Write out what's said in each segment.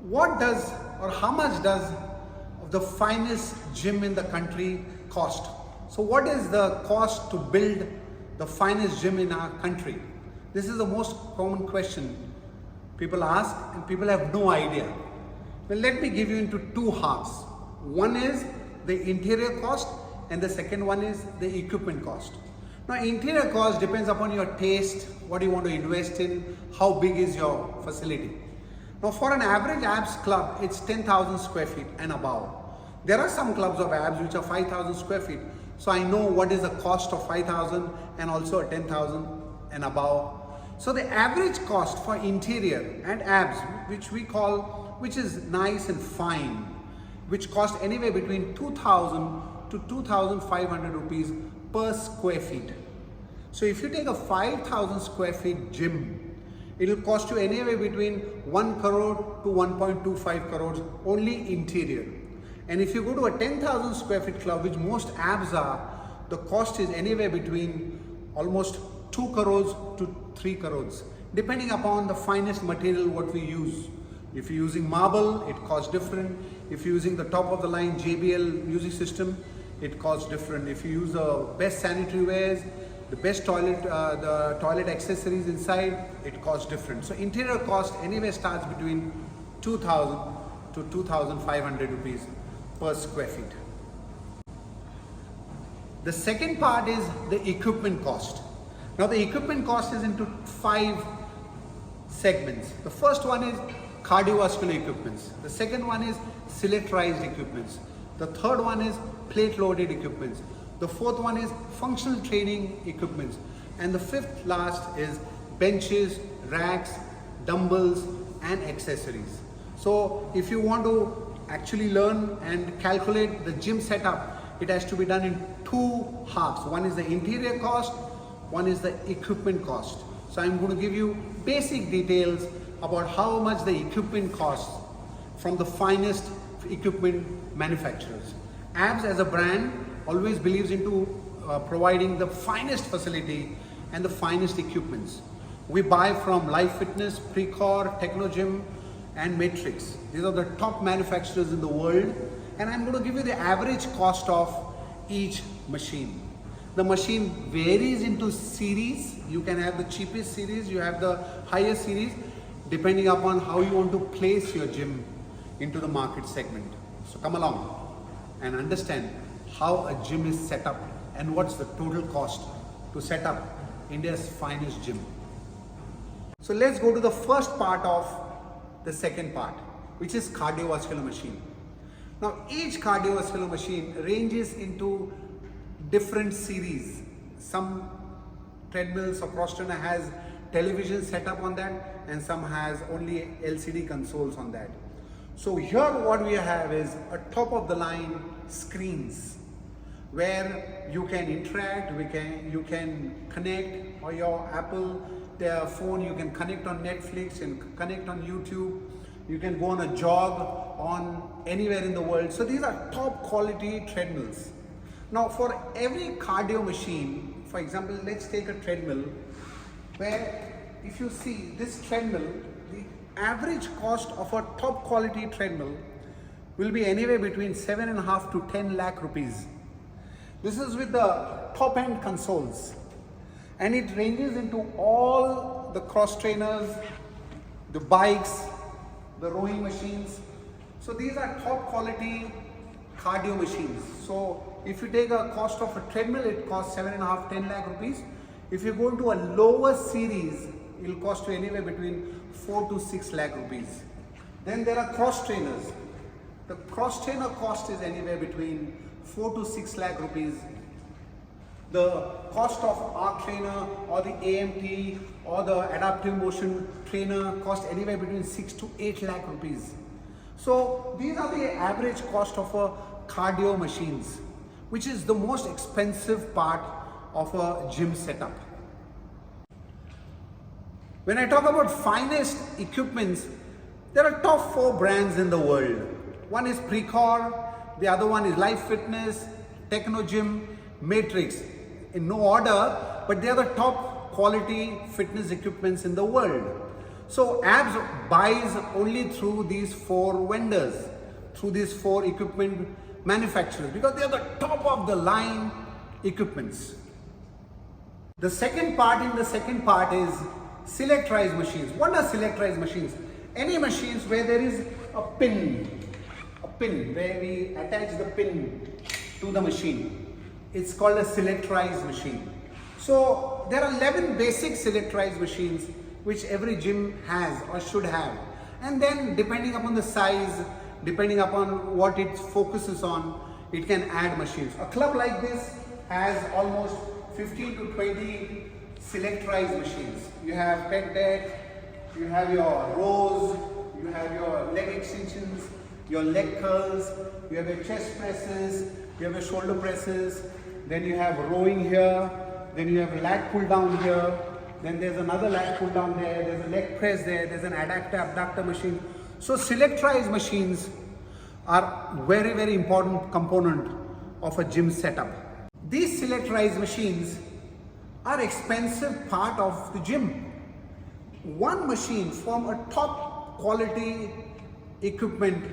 what does or how much does the finest gym in the country cost? So what is the cost to build the finest gym in our country? This is the most common question people ask and people have no idea. Well, let me give you into two halves. One is the interior cost and the second one is the equipment cost. Now, interior cost depends upon your taste, what you want to invest in, how big is your facility. Now, for an average abs club, it's 10,000 square feet and above. There are some clubs of abs which are 5,000 square feet. So I know what is the cost of 5,000 and also a 10,000 and above. So the average cost for interior and abs, which is nice and fine, which cost anywhere between 2,000 to 2,500 rupees per square feet. So if you take a 5,000 square feet gym, it will cost you anywhere between 1 crore to 1.25 crores only interior. And if you go to a 10,000 square feet club, which most abs are, the cost is anywhere between almost 2 crores to 3 crores, depending upon the finest material what we use. If you're using marble, it costs different. If you're using the top of the line JBL music system, it costs different. If you use the best sanitary wares, the best toilet accessories inside, it costs different. So interior cost anywhere starts between 2,000 to 2,500 rupees per square feet. The second part is the equipment cost. Now the equipment cost is into 5 segments. The first one is cardiovascular equipments. The second one is ciliarized equipments. The third one is plate loaded equipments. The fourth one is functional training equipments. And the fifth last is benches, racks, dumbbells and accessories. So if you want to actually learn and calculate the gym setup, it has to be done in 2 halves. One is the interior cost, one is the equipment cost. So I'm going to give you basic details about how much the equipment costs from the finest equipment manufacturers. Abs as a brand always believes into providing the finest facility and the finest equipments. We buy from Life Fitness, Precor, Technogym and Matrix. These are the top manufacturers in the world, and I'm going to give you the average cost of each machine. The machine varies into series. You can have the cheapest series, you have the highest series, depending upon how you want to place your gym into the market segment. So come along and understand how a gym is set up and what's the total cost to set up India's finest gym. So let's go to the first part of the second part, which is cardiovascular machine. Now each cardiovascular machine ranges into different series. Some treadmills or cross trainer has television set up on that and some has only LCD consoles on that. So here what we have is a top of the line screens where you can interact, you can connect, or your Apple phone, you can connect on Netflix and connect on YouTube. You can go on a jog on anywhere in the world. So these are top quality treadmills. Now for every cardio machine, for example, let's take a treadmill where if you see this treadmill, the average cost of a top quality treadmill will be anywhere between 7.5 to 10 lakh rupees. This is with the top end consoles, and it ranges into all the cross trainers, the bikes, the rowing machines. So these are top quality cardio machines. So if you take a cost of a treadmill, it costs 7.5 to 10 lakh rupees. If you go into a lower series, it will cost you anywhere between 4 to 6 lakh rupees. Then there are cross trainers. The cross trainer cost is anywhere between 4 to 6 lakh rupees. The cost of arc trainer or the AMT or the adaptive motion trainer cost anywhere between 6 to 8 lakh rupees. So these are the average cost of a cardio machines, which is the most expensive part of a gym setup. When I talk about finest equipments, there are top 4 brands in the world. One is Precor, the other one is Life Fitness, Technogym, Matrix. In no order, but they are the top quality fitness equipments in the world. So ABS buys only through these 4 vendors, through these 4 equipment manufacturers, because they are the top of the line equipments. The second part is selectorized machines. What are selectorized machines? Any machines where there is a pin where we attach the pin to the machine. It's called a selectorized machine. So there are 11 basic selectorized machines which every gym has or should have. And then depending upon the size, depending upon what it focuses on, it can add machines. A club like this has almost 15 to 20 selectorized machines. You have pec deck, you have your rows, you have your leg extensions, your leg curls, you have your chest presses, you have your shoulder presses, then you have rowing here, then you have lat pull down here, then there's another lat pull down there, there's a leg press there, there's an adductor abductor machine. So selectorized machines are very, very important component of a gym setup. These selectorized machines are expensive part of the gym. One machine from a top quality equipment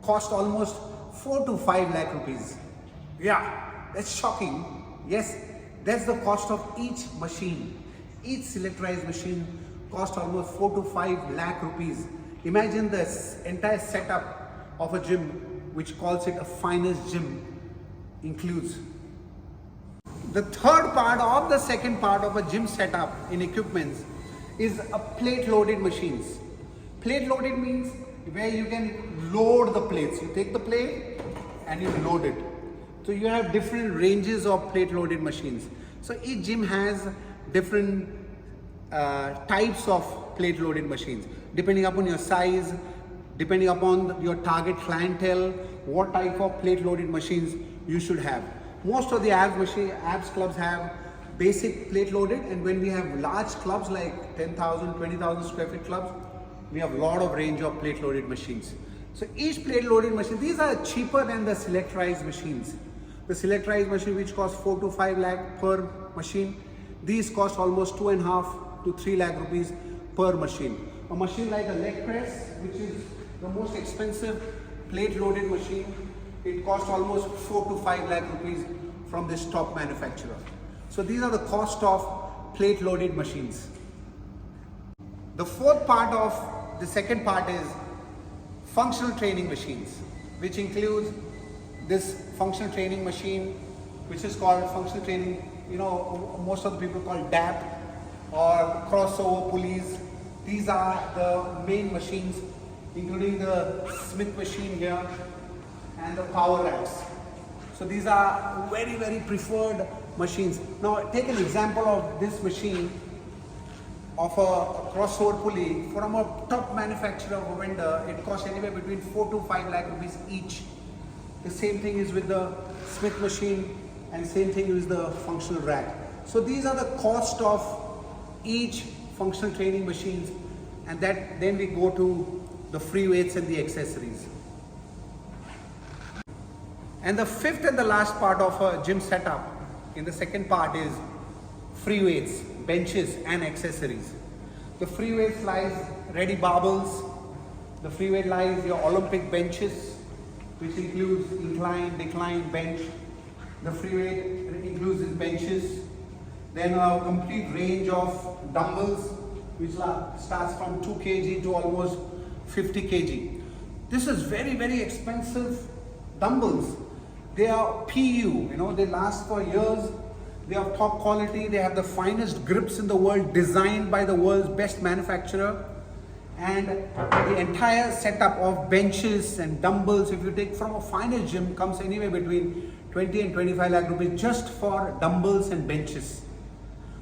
cost almost 4 to 5 lakh rupees. Yeah, that's shocking. Yes, that's the cost of each machine. Each selectorized machine cost almost 4 to 5 lakh rupees. Imagine this entire setup of a gym, which calls it a finest gym, includes. The third part of the second part of a gym setup in equipments is a plate loaded machines. Plate loaded means where you can load the plates. You take the plate and you load it. So you have different ranges of plate loaded machines. So each gym has different types of plate loaded machines. Depending upon your size, depending upon your target clientele, what type of plate loaded machines you should have. Most of the ABS clubs have basic plate loaded, and when we have large clubs like 10,000, 20,000 square feet clubs, we have a lot of range of plate loaded machines. So each plate loaded machine, these are cheaper than the selectorized machines. The selectorized machine, which costs 4 to 5 lakh per machine, these cost almost 2.5 to 3 lakh rupees per machine. A machine like a leg press, which is the most expensive plate loaded machine, it costs almost 4 to 5 lakh rupees from this top manufacturer. So these are the cost of plate loaded machines. The fourth part of the second part is functional training machines, which includes this functional training machine, which is called functional training, most of the people call DAP or crossover pulleys. These are the main machines, including the Smith machine here and the power racks. So these are very, very preferred machines. Now take an example of this machine of a crossover pulley from a top manufacturer of a vendor. It costs anywhere between 4 to 5 lakh rupees each. The same thing is with the Smith machine, and same thing is the functional rack. So these are the cost of each functional training machines, and then we go to the free weights and the accessories. And the fifth and the last part of a gym setup in the second part is free weights, benches and accessories. The free weights lies ready barbells. The free weight lies your Olympic benches, which includes incline, decline, bench. The free weight includes these benches. Then a complete range of dumbbells, which starts from 2 kg to almost 50 kg. This is very, very expensive dumbbells. They are PU, they last for years. They are top quality. They have the finest grips in the world, designed by the world's best manufacturer. And the entire setup of benches and dumbbells, if you take from a finest gym, comes anywhere between 20 and 25 lakh rupees just for dumbbells and benches.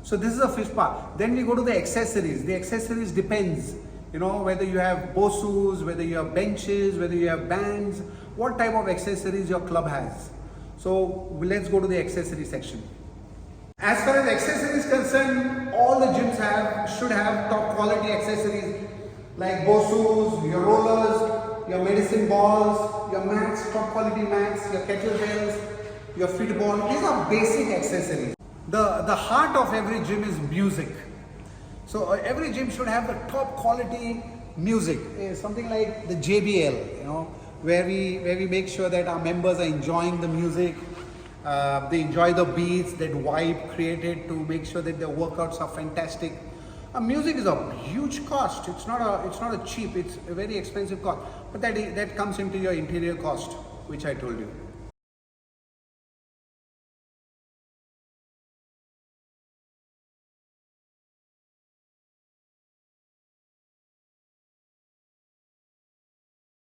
So this is the fifth part. Then we go to the accessories. The accessories depends, whether you have BOSUs, whether you have benches, whether you have bands, what type of accessories your club has. So let's go to the accessory section. As far as accessories concerned, all the gyms should have top quality accessories like BOSUs, your rollers, your medicine balls, your mats, top quality mats, your kettlebells, your fit ball. These are basic accessories. The heart of every gym is music. So every gym should have the top quality music, something like the JBL, where we make sure that our members are enjoying the music, they enjoy the beats, that vibe created to make sure that their workouts are fantastic. Music is a huge cost. It's not a cheap. It's a very expensive cost. But that comes into your interior cost, which I told you.